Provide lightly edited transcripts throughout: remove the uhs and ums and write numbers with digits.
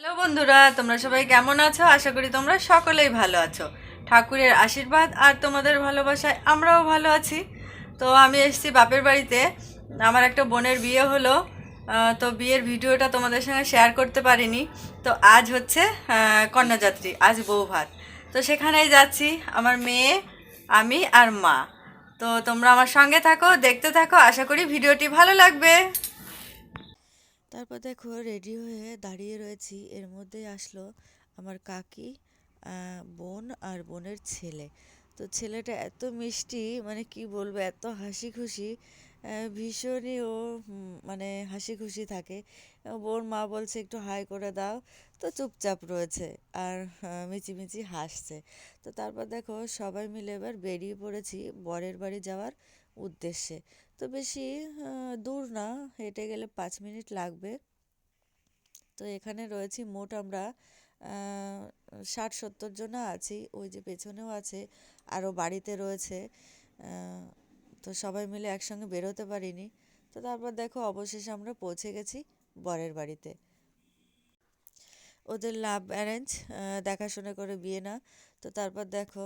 Hello বন্ধুরা, তোমরা সবাই কেমন আছো? আশা করি তোমরা সকলেই ভালো আছো। ঠাকুরের আশীর্বাদ আর তোমাদের ভালোবাসায় আমরাও ভালো আছি। তো আমি এসেছি বাপের বাড়িতে। আমার একটা বোনের বিয়ে হলো। তো বিয়ের ভিডিওটা তোমাদের সঙ্গে শেয়ার করতে পারিনি। তো আজ হচ্ছে কন্যাযাত্রী, আজ বউ ভাত। তো সেখানেই যাচ্ছি, আমার মেয়ে, আমি আর মা। তো তোমরা আমার সঙ্গে থাকো, দেখতে থাকো, আশা করি ভিডিওটি ভালো লাগবে। তারপর দেখো রেডি হয়ে দাঁড়িয়ে রয়েছি, এর মধ্যেই আসলো আমার কাকি, বোন আর বোনের ছেলে। তো ছেলেটা এত মিষ্টি, মানে কি বলবো, এত হাসি খুশি, ভীষণই ও মানে হাসি খুশি থাকে। বোর মা বলছে একটু হাই করে দাও, তো চুপচাপ রয়েছে আর মিচিমিচি হাসছে। তো তারপর দেখো সবাই মিলে এবার বেরিয়ে পড়েছি বরের বাড়ি যাওয়ার উদ্দেশ্যে। তো বেশি দূর না, হেঁটে গেলে 5 মিনিট লাগবে। তো এখানে রয়েছি মোট আমরা 60-70 জন আছি, ওই যে পেছনেও আছে, আরও বাড়িতে রয়েছে। আহ, তো সবাই মিলে একসঙ্গে বেরোতে পারিনি। তো তারপর দেখো অবশেষে আমরা পৌঁছে গেছি বরের বাড়িতে। ওদের লাভ অ্যারেঞ্জ, দেখাশোনা করে বিয়ে না। তো তারপর দেখো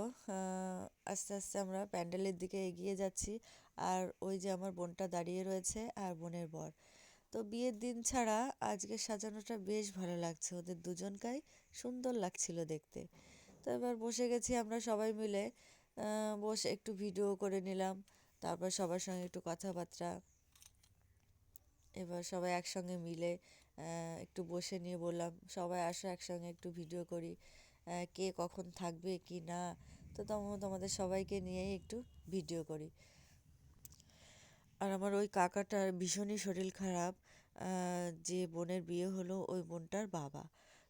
আস্তে আস্তে আমরা প্যান্ডেলের দিকে এগিয়ে যাচ্ছি। আর ওই যে আমার বোনটা দাঁড়িয়ে রয়েছে আর বোনের বর। তো বিয়ের দিন ছাড়া আজকের সাজানোটা বেশ ভালো লাগছে, ওদের দুজনকাই সুন্দর লাগছিল দেখতে। তো এবার বসে গেছি আমরা সবাই মিলে, বসে একটু ভিডিও করে নিলাম। তারপর সবার সঙ্গে একটু কথাবার্তা। এবার সবাই একসঙ্গে মিলে একটু বসে নিয়ে বললাম, সবাই আসো একসঙ্গে একটু ভিডিও করি, কে কখন থাকবে কি না। তো তোমাদের সবাইকে নিয়েই একটু ভিডিও করি। আর আমার ওই কাকাটার ভীষণই শরীর খারাপ, যে বোনের বিয়ে হলো ওই বোনটার বাবা।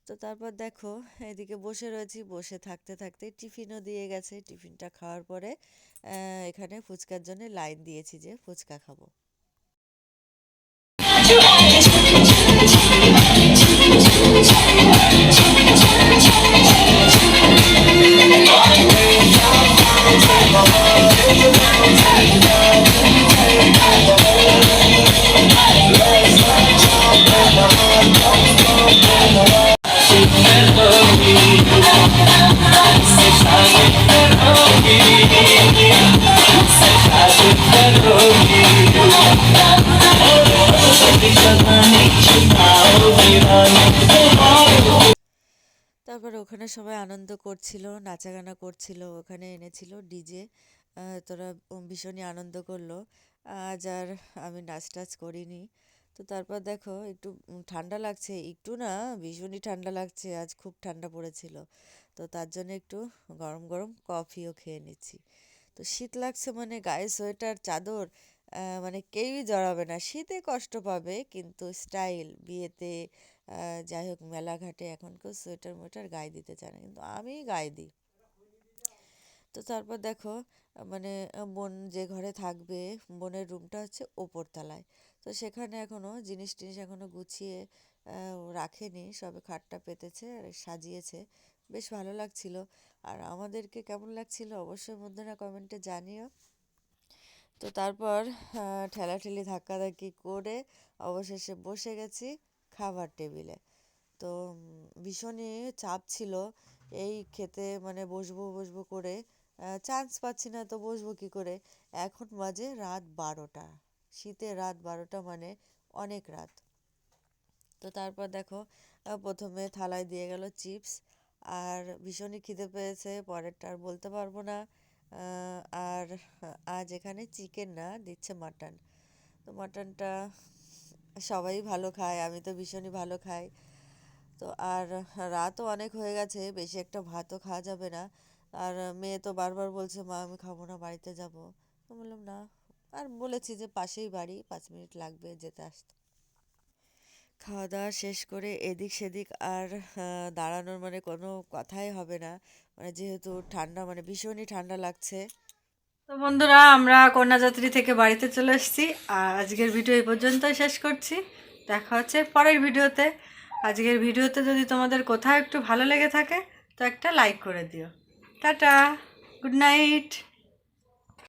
তো তারপর দেখো এদিকে বসে রয়েছি, বসে থাকতে থাকতে টিফিনও দিয়ে গেছে। টিফিনটা খাওয়ার পরে এখানে ফুচকার জন্য লাইন দিয়েছি যে ফুচকা খাবো। তারপরে ওখানে সবাই আনন্দ করছিল, নাচাগানা করছিল, ওখানে এনেছিল ডিজে। তোরা ভীষণই আনন্দ করলো। আজ আর আমি নাচ টাচ করিনি। তো তারপর দেখো একটু ঠান্ডা লাগছে, একটু না ভীষণই ঠান্ডা লাগছে, আজ খুব ঠান্ডা পড়েছিল। তো তার জন্য একটু গরম গরম কফিও খেয়ে নিচ্ছি। তো শীত লাগছে মানে গায়ে সোয়েটার চাদর মানে কেউই জড়াবে না, শীতে কষ্ট পাবে কিন্তু স্টাইল বিয়েতে, যাই হোক মেলাঘাটে এখন কেউ সোয়েটার মোয়েটার গায়ে দিতে চায় না, কিন্তু আমি গায়ে দিই। তো তারপর দেখো মানে বোন যে ঘরে থাকবে, বোনের রুমটা হচ্ছে ওপরতলায়। তো সেখানে এখনও জিনিস টিনিস এখনও গুছিয়ে রাখেনি, সবে খাটটা পেতেছে আর সাজিয়েছে। বেশ ভালো লাগছিল। আর আমাদেরকে কেমন লাগছিল অবশ্যই বন্ধুরা কমেন্টে জানিও। তো তারপর ঠেলাঠেলি ধাক্কাধাক্কি করে অবশেষে বসে গেছি খাবার টেবিলে। তো ভীষণই চাপ ছিল এই খেতে, মানে বসবো বসবো করে চান্স পাচ্ছি না, তো বসবো কী করে। এখন বাজে রাত 12টা, শীতে রাত 12টা মানে অনেক রাত। তো তারপর দেখো প্রথমে থালায় দিয়ে গেল চিপস, আর ভীষণই খিদে পেয়েছে, পরেরটা আর বলতে পারবো না। আর আজ এখানে চিকেন না, দিচ্ছে মাটন। তো মাটনটা সবাই ভালো খায়, আমি তো ভীষণই ভালো খাই। তো আর রাতও অনেক হয়ে গেছে, বেশি একটা ভাতও খাওয়া যাবে না। আর মেয়ে তো বারবার বলছে, মা আমি খাবো না, বাড়িতে যাব। তো বললাম না, আর বলেছি যে পাশেই বাড়ি, 5 মিনিট লাগবে যেতে আসতে। খাওয়া দাওয়া শেষ করে এদিক সেদিক আর দাঁড়ানোর মানে কোনো কথাই হবে না, মানে যেহেতু ঠান্ডা, মানে ভীষণই ঠান্ডা লাগছে। তো বন্ধুরা, আমরা কন্যাযাত্রী থেকে বাড়িতে চলে এসেছি। আর আজকের ভিডিও এই পর্যন্তই শেষ করছি। দেখা হচ্ছে পরের ভিডিওতে। আজকের ভিডিওতে যদি তোমাদের কোথাও একটু ভালো লেগে থাকে তো একটা লাইক করে দিও। Tata, good night.